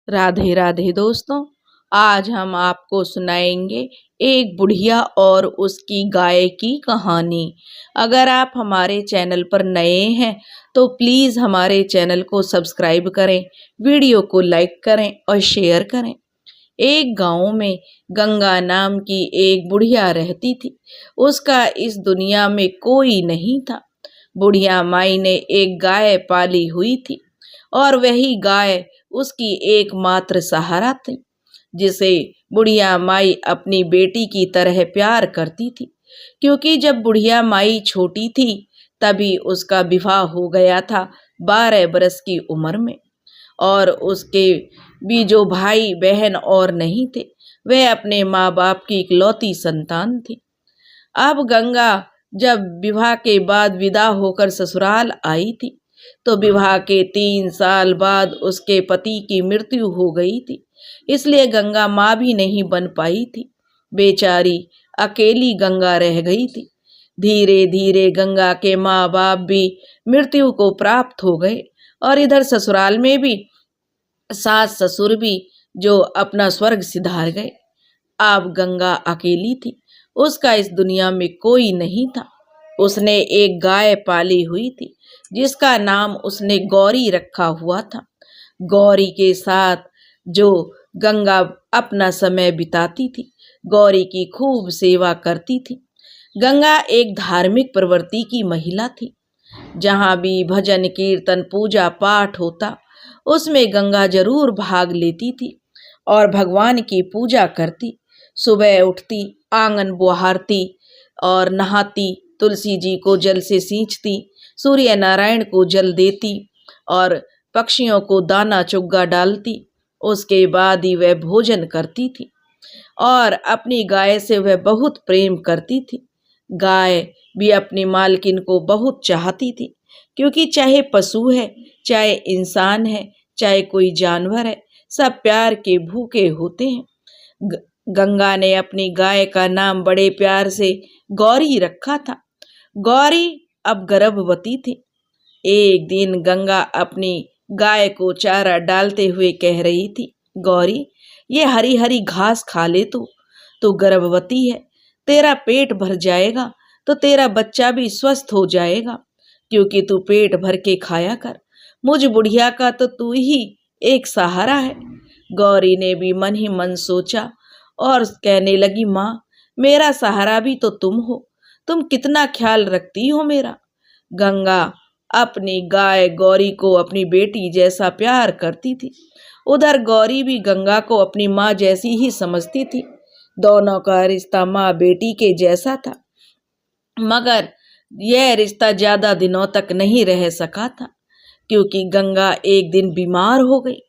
राधे राधे दोस्तों। आज हम आपको सुनाएंगे एक बुढ़िया और उसकी गाय की कहानी। अगर आप हमारे चैनल पर नए हैं तो प्लीज़ हमारे चैनल को सब्सक्राइब करें, वीडियो को लाइक करें और शेयर करें। एक गांव में गंगा नाम की एक बुढ़िया रहती थी। उसका इस दुनिया में कोई नहीं था। बुढ़िया माई ने एक गाय पाली हुई थी और वही गाय उसकी एकमात्र सहारा थी, जिसे बुढ़िया माई अपनी बेटी की तरह प्यार करती थी। क्योंकि जब बुढ़िया माई छोटी थी तभी उसका विवाह हो गया था 12 बरस की उम्र में, और उसके भी जो भाई बहन और नहीं थे, वह अपने माँ बाप की इकलौती संतान थी। अब गंगा जब विवाह के बाद विदा होकर ससुराल आई थी तो विवाह के 3 साल बाद उसके पति की मृत्यु हो गई थी। इसलिए गंगा माँ भी नहीं बन पाई थी। बेचारी अकेली गंगा रह गई थी। धीरे धीरे गंगा के माँ बाप भी मृत्यु को प्राप्त हो गए और इधर ससुराल में भी सास ससुर भी जो अपना स्वर्ग सिधार गए। अब गंगा अकेली थी। उसका इस दुनिया में कोई नहीं था। उसने एक गाय पाली हुई थी जिसका नाम उसने गौरी रखा हुआ था। गौरी के साथ जो गंगा अपना समय बिताती थी, गौरी की खूब सेवा करती थी। गंगा एक धार्मिक प्रवृत्ति की महिला थी। जहाँ भी भजन कीर्तन पूजा पाठ होता उसमें गंगा जरूर भाग लेती थी और भगवान की पूजा करती। सुबह उठती, आंगन बुहारती और नहाती, तुलसी जी को जल से सींचती, सूर्य नारायण को जल देती और पक्षियों को दाना चुग्गा डालती। उसके बाद ही वह भोजन करती थी और अपनी गाय से वह बहुत प्रेम करती थी। गाय भी अपनी मालकिन को बहुत चाहती थी, क्योंकि चाहे पशु है, चाहे इंसान है, चाहे कोई जानवर है, सब प्यार के भूखे होते हैं। गंगा ने अपनी गाय का नाम बड़े प्यार से गौरी रखा था। गौरी अब गर्भवती थी। एक दिन गंगा अपनी गाय को चारा डालते हुए कह रही थी, गौरी, ये हरी हरी घास खा ले, तू गर्भवती है, तेरा पेट भर जाएगा तो तेरा बच्चा भी स्वस्थ हो जाएगा, क्योंकि तू पेट भर के खाया कर। मुझ बुढ़िया का तो तू ही एक सहारा है। गौरी ने भी मन ही मन सोचा और कहने लगी, माँ, मेरा सहारा भी तो तुम हो, तुम कितना ख्याल रखती हो मेरा। गंगा अपनी गाय गौरी को अपनी बेटी जैसा प्यार करती थी। उधर गौरी भी गंगा को अपनी माँ जैसी ही समझती थी। दोनों का रिश्ता माँ बेटी के जैसा था, मगर यह रिश्ता ज्यादा दिनों तक नहीं रह सका था, क्योंकि गंगा एक दिन बीमार हो गई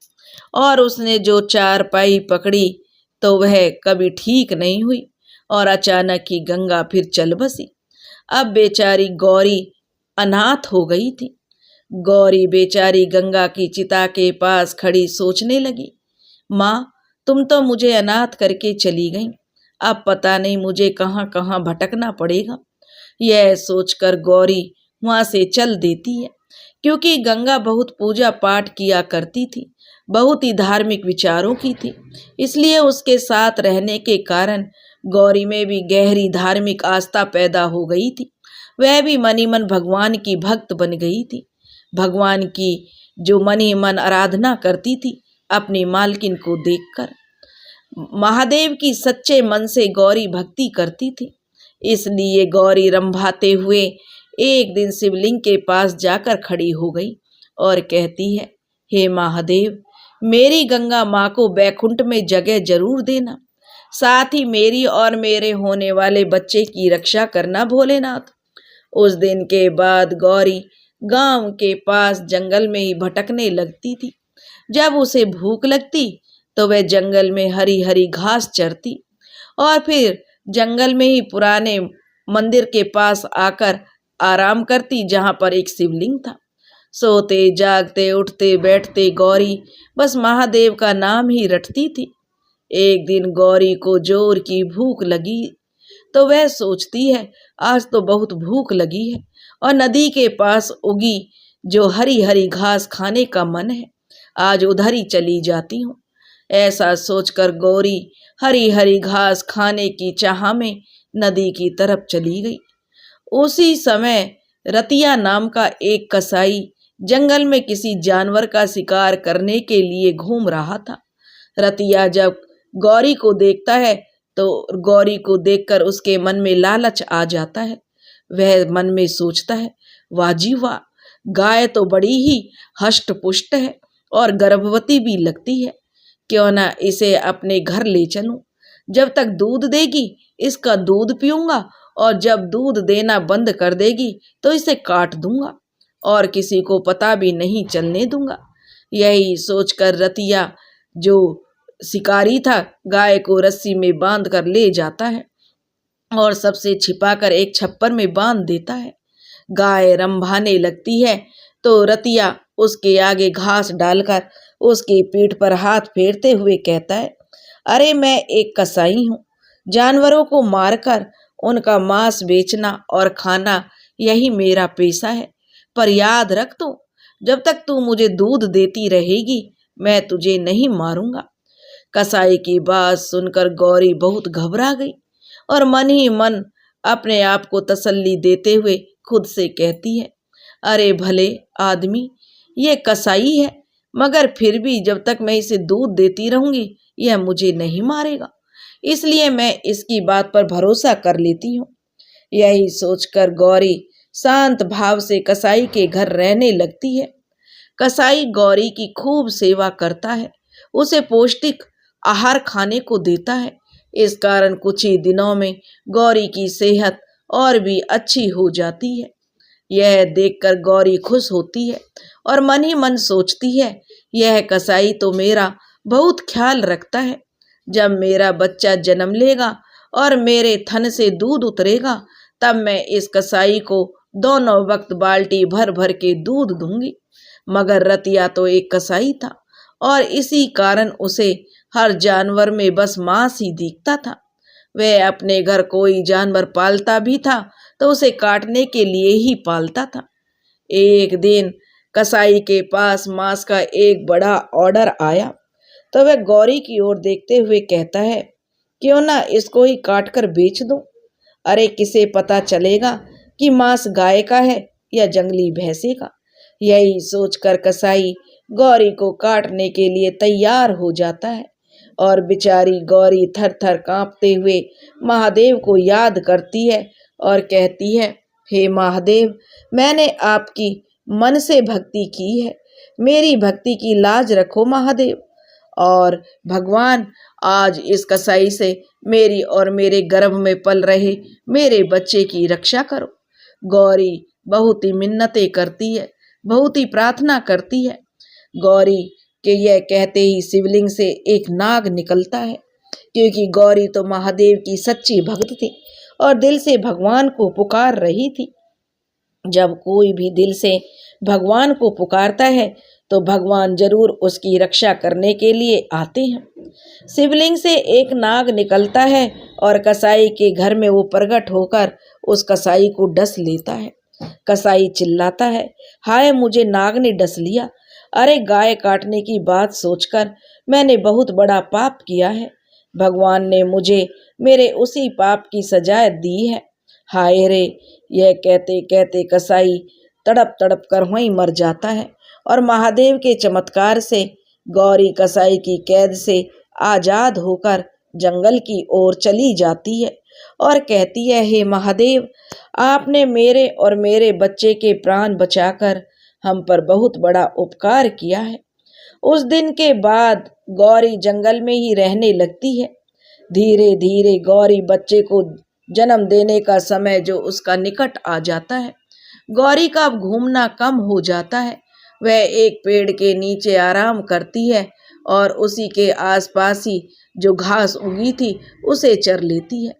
और उसने जो चारपाई पकड़ी तो वह कभी ठीक नहीं हुई और अचानक ही गंगा फिर चल बसी। अब बेचारी गौरी अनाथ हो गई थी। गौरी बेचारी गंगा की चिता के पास खड़ी सोचने लगी, माँ, तुम तो मुझे अनाथ करके चली गई, अब पता नहीं मुझे कहाँ कहाँ भटकना पड़ेगा। यह सोचकर गौरी वहाँ से चल देती है। क्योंकि गंगा बहुत पूजा पाठ किया करती थी, बहुत ही धार्मिक विचारों की थी, इसलिए उसके साथ रहने के कारण गौरी में भी गहरी धार्मिक आस्था पैदा हो गई थी। वह भी मन ही मन भगवान की भक्त बन गई थी। भगवान की जो मन ही मन आराधना करती थी अपनी मालकिन को देखकर। महादेव की सच्चे मन से गौरी भक्ति करती थी। इसलिए गौरी रंभाते हुए एक दिन शिवलिंग के पास जाकर खड़ी हो गई और कहती है, हे महादेव, मेरी गंगा माँ को बैकुंठ में जगह जरूर देना, साथ ही मेरी और मेरे होने वाले बच्चे की रक्षा करना भोलेनाथ। उस दिन के बाद गौरी गांव के पास जंगल में ही भटकने लगती थी। जब उसे भूख लगती तो वह जंगल में हरी हरी घास चरती और फिर जंगल में ही पुराने मंदिर के पास आकर आराम करती, जहां पर एक शिवलिंग था। सोते जागते उठते बैठते गौरी बस महादेव का नाम ही रटती थी। एक दिन गौरी को जोर की भूख लगी तो वह सोचती है, आज तो बहुत भूख लगी है और नदी के पास उगी जो हरी हरी घास खाने का मन है, आज उधर ही चली जाती हूँ। ऐसा सोचकर गौरी हरी हरी घास खाने की चाह में नदी की तरफ चली गई। उसी समय रतिया नाम का एक कसाई जंगल में किसी जानवर का शिकार करने के लिए घूम रहा था। रतिया जब गौरी को देखता है तो गौरी को देखकर उसके मन में लालच आ जाता है। वह मन में सोचता है, वाह जी वाह, गाय तो बड़ी ही हष्ट पुष्ट है और गर्भवती भी लगती है। क्यों ना इसे अपने घर ले चलूं। जब तक दूध देगी इसका दूध पीऊंगा और जब दूध देना बंद कर देगी तो इसे काट दूंगा और किसी को पता भी नहीं चलने दूंगा। यही सोचकर रतिया जो शिकारी था गाय को रस्सी में बांध कर ले जाता है और सबसे छिपाकर एक छप्पर में बांध देता है। गाय रंभाने लगती है तो रतिया उसके आगे घास डालकर उसकी पीठ पर हाथ फेरते हुए कहता है, अरे मैं एक कसाई हूँ, जानवरों को मारकर उनका मांस बेचना और खाना यही मेरा पेशा है। पर याद रख तू, जब तक तू मुझे दूध देती रहेगी मैं तुझे नहीं मारूंगा। कसाई की बात सुनकर गौरी बहुत घबरा गई और मन ही मन अपने आप को तसल्ली देते हुए खुद से कहती है, अरे भले आदमी, ये कसाई है मगर फिर भी जब तक मैं इसे दूध देती रहूंगी यह मुझे नहीं मारेगा, इसलिए मैं इसकी बात पर भरोसा कर लेती हूँ। यही सोचकर गौरी शांत भाव से कसाई के घर रहने लगती है। कसाई गौरी की खूब सेवा करता है, उसे पौष्टिक आहार खाने को देता है। इस कारण कुछ ही दिनों में गौरी की सेहत और भी अच्छी हो जाती है। यह देखकर गौरी खुश होती है और मन ही मन सोचती है, यह कसाई तो मेरा बहुत ख्याल रखता है। जब मेरा बच्चा जन्म लेगा और मेरे थन से दूध उतरेगा तब मैं इस कसाई को दोनों वक्त बाल्टी भर भर के दूध दूंगी। मगर रतिया तो एक कसाई था और इसी कारण उसे हर जानवर में बस मांस ही दिखता था। वह अपने घर कोई जानवर पालता भी था तो उसे काटने के लिए ही पालता था। एक दिन कसाई के पास मांस का एक बड़ा ऑर्डर आया तो वह गौरी की ओर देखते हुए कहता है, क्यों ना इसको ही काट कर बेच दूं। अरे किसे पता चलेगा कि मांस गाय का है या जंगली भैंसे का। यही सोचकर कसाई गौरी को काटने के लिए तैयार हो जाता है और बेचारी गौरी थर थर कांपते हुए महादेव को याद करती है और कहती है, हे महादेव, मैंने आपकी मन से भक्ति की है, मेरी भक्ति की लाज रखो महादेव। और भगवान आज इस कसाई से मेरी और मेरे गर्भ में पल रहे मेरे बच्चे की रक्षा करो। गौरी बहुत ही मिन्नतें करती है, बहुत ही प्रार्थना करती है। गौरी के यह कहते ही शिवलिंग से एक नाग निकलता है, क्योंकि गौरी तो महादेव की सच्ची भक्त थी और दिल से भगवान को पुकार रही थी। जब कोई भी दिल से भगवान को पुकारता है तो भगवान जरूर उसकी रक्षा करने के लिए आते हैं। शिवलिंग से एक नाग निकलता है और कसाई के घर में वो प्रकट होकर उस कसाई को डस लेता है। कसाई चिल्लाता है, हाय मुझे नाग ने डस लिया। अरे गाय काटने की बात सोचकर मैंने बहुत बड़ा पाप किया है। भगवान ने मुझे मेरे उसी पाप की सजा दी है। हाय रे। यह कहते कहते कसाई तड़प तड़प कर वहीं मर जाता है और महादेव के चमत्कार से गौरी कसाई की कैद से आजाद होकर जंगल की ओर चली जाती है और कहती है, हे महादेव, आपने मेरे और मेरे बच्चे के प्राण बचाकर हम पर बहुत बड़ा उपकार किया है। उस दिन के बाद गौरी जंगल में ही रहने लगती है। धीरे धीरे गौरी बच्चे को जन्म देने का समय जो उसका निकट आ जाता है, गौरी का अब घूमना कम हो जाता है। वह एक पेड़ के नीचे आराम करती है और उसी के आसपास ही जो घास उगी थी उसे चर लेती है।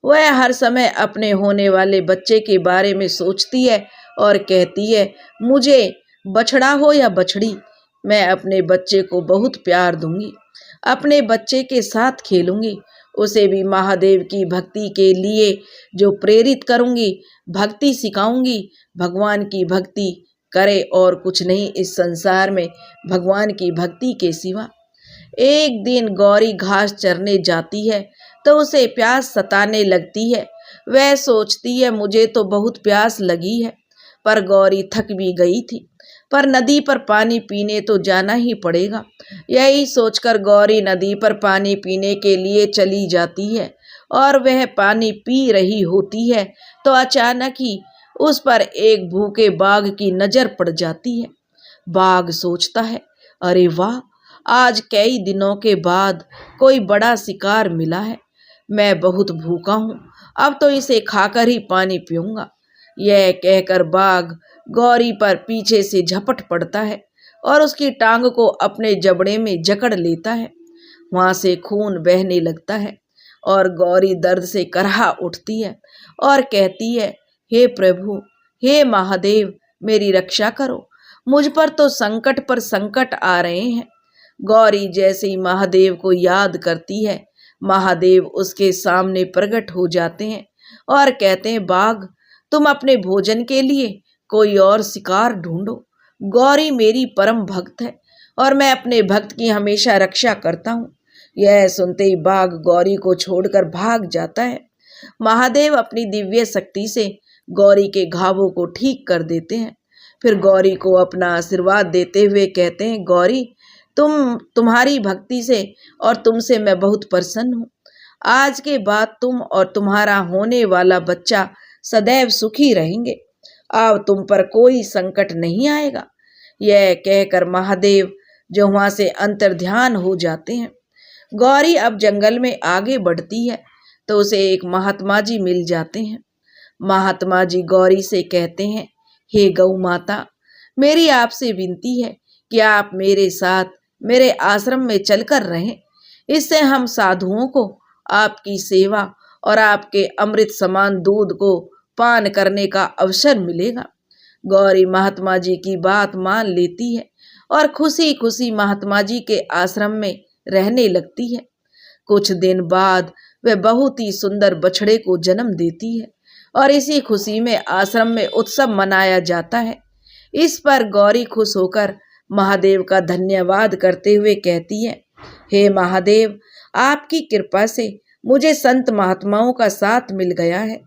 वह हर समय अपने होने वाले बच्चे के बारे में सोचती है और कहती है, मुझे बछड़ा हो या बछड़ी, मैं अपने बच्चे को बहुत प्यार दूंगी, अपने बच्चे के साथ खेलूंगी, उसे भी महादेव की भक्ति के लिए जो प्रेरित करूंगी, भक्ति सिखाऊंगी। भगवान की भक्ति करे और कुछ नहीं इस संसार में भगवान की भक्ति के सिवा। एक दिन गौरी घास चरने जाती है तो उसे प्यास सताने लगती है। वह सोचती है मुझे तो बहुत प्यास लगी है, पर गौरी थक भी गई थी, पर नदी पर पानी पीने तो जाना ही पड़ेगा। यही सोचकर गौरी नदी पर पानी पीने के लिए चली जाती है और वह पानी पी रही होती है तो अचानक ही उस पर एक भूखे बाघ की नजर पड़ जाती है। बाघ सोचता है, अरे वाह, आज कई दिनों के बाद कोई बड़ा शिकार मिला है। मैं बहुत भूखा हूँ, अब तो इसे खाकर ही पानी पीऊंगा। यह कहकर बाघ गौरी पर पीछे से झपट पड़ता है और उसकी टांग को अपने जबड़े में जकड़ लेता है। वहां से खून बहने लगता है और गौरी दर्द से करहा उठती है और कहती है, हे प्रभु, हे महादेव, मेरी रक्षा करो, मुझ पर तो संकट पर संकट आ रहे हैं। गौरी जैसे ही महादेव को याद करती है, महादेव उसके सामने प्रकट हो जाते हैं और कहते हैं, बाघ, तुम अपने भोजन के लिए कोई और शिकार ढूंढो। गौरी मेरी परम भक्त है और मैं अपने भक्त की हमेशा रक्षा करता हूँ। यह सुनते ही बाघ गौरी को छोड़कर भाग जाता है। महादेव अपनी दिव्य शक्ति से गौरी के घावों को ठीक कर देते हैं। फिर गौरी को अपना आशीर्वाद देते हुए कहते हैं, गौरी, तुम्हारी भक्ति से और तुमसे मैं बहुत प्रसन्न हूँ। आज के बाद तुम और तुम्हारा होने वाला बच्चा सदैव सुखी रहेंगे। अब तुम पर कोई संकट नहीं आएगा। यह कहकर महादेव जो वहां से अंतर्ध्यान हो जाते हैं। गौरी अब जंगल में आगे बढ़ती है तो उसे एक महात्मा जी मिल जाते हैं। महात्मा जी गौरी से कहते हैं, हे गौ माता, मेरी आपसे विनती है कि आप मेरे साथ मेरे आश्रम में चलकर रहें। इससे हम साधुओं को आपकी सेवा और आपके अमृत समान दूध को पान करने का अवसर मिलेगा। गौरी महात्मा जी की बात मान लेती है और खुशी खुशी महात्मा जी के आश्रम में रहने लगती है। कुछ दिन बाद वह बहुत ही सुंदर बछड़े को जन्म देती है और इसी खुशी में आश्रम में उत्सव मनाया जाता है। इस पर गौरी खुश होकर महादेव का धन्यवाद करते हुए कहती है, हे महादेव, आपकी कृपा से मुझे संत महात्माओं का साथ मिल गया है।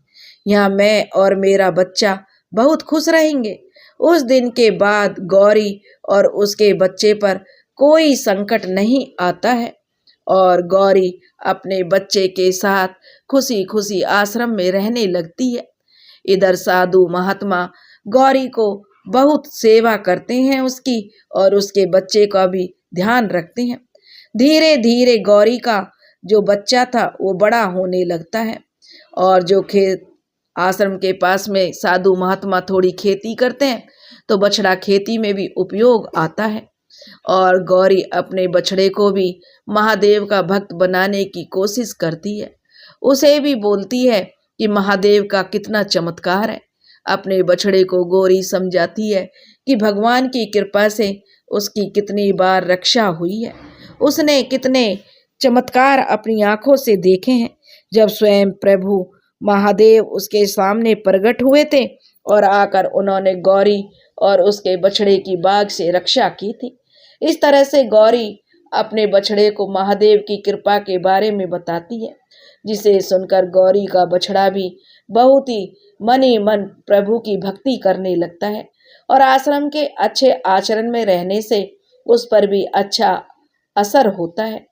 यहाँ मैं और मेरा बच्चा बहुत खुश रहेंगे। उस दिन के बाद गौरी और उसके बच्चे पर कोई संकट नहीं आता है और गौरी अपने बच्चे के साथ खुशी खुशी आश्रम में रहने लगती है। इधर साधु महात्मा गौरी को बहुत सेवा करते हैं उसकी और उसके बच्चे का भी ध्यान रखते हैं। धीरे धीरे गौरी का जो बच्चा था वो बड़ा होने लगता है और जो खेत आश्रम के पास में साधु महात्मा थोड़ी खेती करते हैं तो बछड़ा खेती में भी उपयोग आता है और गौरी अपने बछड़े को भी महादेव का भक्त बनाने की कोशिश करती है। उसे भी बोलती है कि महादेव का कितना चमत्कार है। अपने बछड़े को गौरी समझाती है कि भगवान की कृपा से उसकी कितनी बार रक्षा हुई है। उसने कितने चमत्कार अपनी आंखों से देखे हैं जब स्वयं प्रभु महादेव उसके सामने प्रकट हुए थे और आकर उन्होंने गौरी और उसके बछड़े की बाघ से रक्षा की थी। इस तरह से गौरी अपने बछड़े को महादेव की कृपा के बारे में बताती है, जिसे सुनकर गौरी का बछड़ा भी बहुत ही मन ही मन प्रभु की भक्ति करने लगता है और आश्रम के अच्छे आचरण में रहने से उस पर भी अच्छा असर होता है।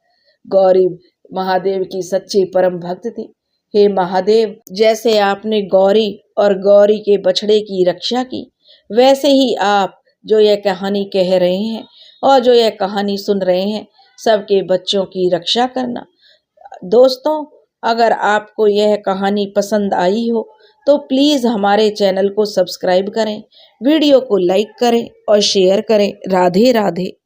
गौरी महादेव की सच्ची परम भक्त थी। हे महादेव, जैसे आपने गौरी और गौरी के बछड़े की रक्षा की, वैसे ही आप जो यह कहानी कह रहे हैं और जो यह कहानी सुन रहे हैं, सबके बच्चों की रक्षा करना। दोस्तों, अगर आपको यह कहानी पसंद आई हो तो प्लीज़ हमारे चैनल को सब्सक्राइब करें, वीडियो को लाइक करें और शेयर करें। राधे राधे।